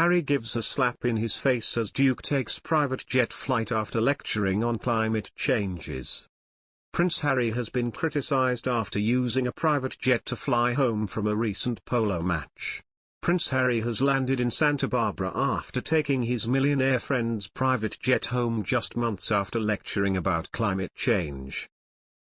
Harry gives a slap in his face as Duke takes private jet flight after lecturing on climate changes. Prince Harry has been criticized after using a private jet to fly home from a recent polo match. Prince Harry has landed in Santa Barbara after taking his millionaire friend's private jet home just months after lecturing about climate change.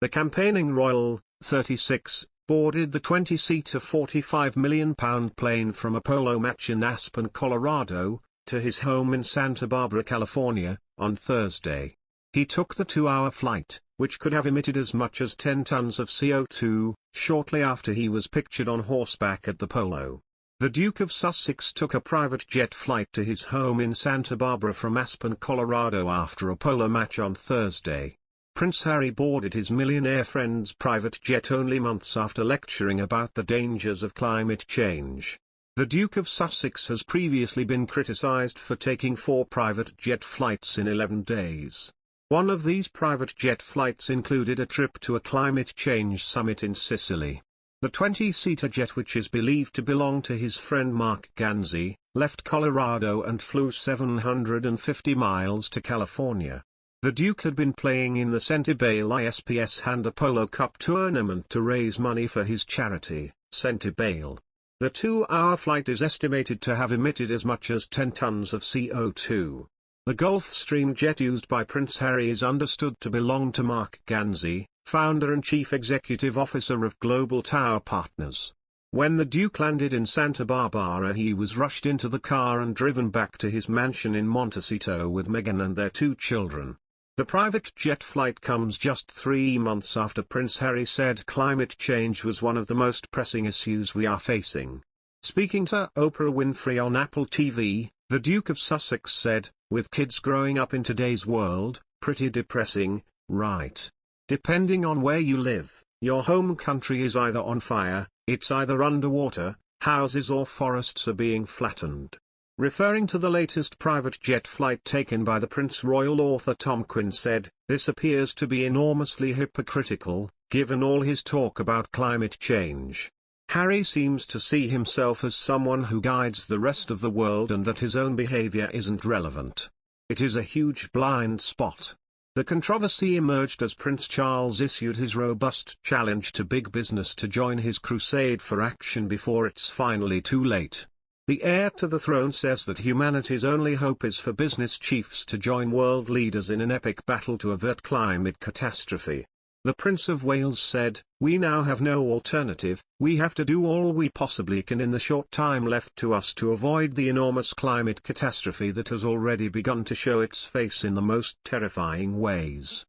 The campaigning royal, 36, boarded the 20-seater £45 million plane from a polo match in Aspen, Colorado, to his home in Santa Barbara, California, on Thursday. He took the 2-hour flight, which could have emitted as much as 10 tons of CO2, shortly after he was pictured on horseback at the polo. The Duke of Sussex took a private jet flight to his home in Santa Barbara from Aspen, Colorado after a polo match on Thursday. Prince Harry boarded his millionaire friend's private jet only months after lecturing about the dangers of climate change. The Duke of Sussex has previously been criticized for taking 4 private jet flights in 11 days. One of these private jet flights included a trip to a climate change summit in Sicily. The 20-seater jet, which is believed to belong to his friend Markle, left Colorado and flew 750 miles to California. The Duke had been playing in the Centibale ISPS Hand Polo Cup tournament to raise money for his charity, Centibale. The 2-hour flight is estimated to have emitted as much as 10 tons of CO2. The Gulfstream jet used by Prince Harry is understood to belong to Mark Ganzi, founder and chief executive officer of Global Tower Partners. When the Duke landed in Santa Barbara, he was rushed into the car and driven back to his mansion in Montecito with Meghan and their 2 children. The private jet flight comes just 3 months after Prince Harry said climate change was one of the most pressing issues we are facing. Speaking to Oprah Winfrey on Apple TV, the Duke of Sussex said, "With kids growing up in today's world, pretty depressing, right? Depending on where you live, your home country is either on fire, it's either underwater, houses or forests are being flattened." Referring to the latest private jet flight taken by the Prince Royal, author Tom Quinn said, "This appears to be enormously hypocritical, given all his talk about climate change. Harry seems to see himself as someone who guides the rest of the world and that his own behavior isn't relevant. It is a huge blind spot." The controversy emerged as Prince Charles issued his robust challenge to big business to join his crusade for action before it's finally too late. The heir to the throne says that humanity's only hope is for business chiefs to join world leaders in an epic battle to avert climate catastrophe. The Prince of Wales said, "We now have no alternative, we have to do all we possibly can in the short time left to us to avoid the enormous climate catastrophe that has already begun to show its face in the most terrifying ways."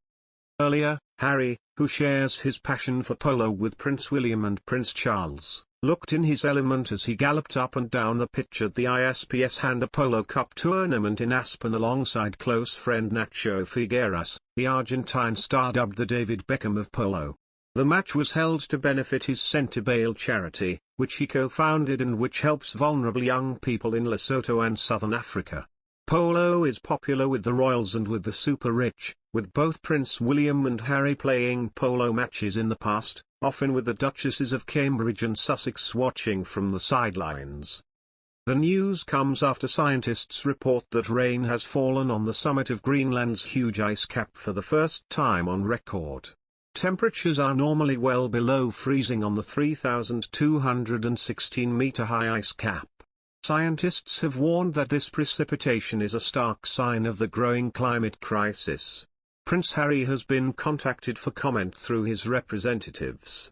Earlier, Harry, who shares his passion for polo with Prince William and Prince Charles, looked in his element as he galloped up and down the pitch at the ISPS Hand Polo Cup tournament in Aspen alongside close friend Nacho Figueras, the Argentine star dubbed the David Beckham of polo. The match was held to benefit his Centibale charity, which he co-founded and which helps vulnerable young people in Lesotho and southern Africa. Polo is popular with the royals and with the super-rich, with both Prince William and Harry playing polo matches in the past, often with the Duchesses of Cambridge and Sussex watching from the sidelines. The news comes after scientists report that rain has fallen on the summit of Greenland's huge ice cap for the first time on record. Temperatures are normally well below freezing on the 3,216-meter-high ice cap. Scientists have warned that this precipitation is a stark sign of the growing climate crisis. Prince Harry has been contacted for comment through his representatives.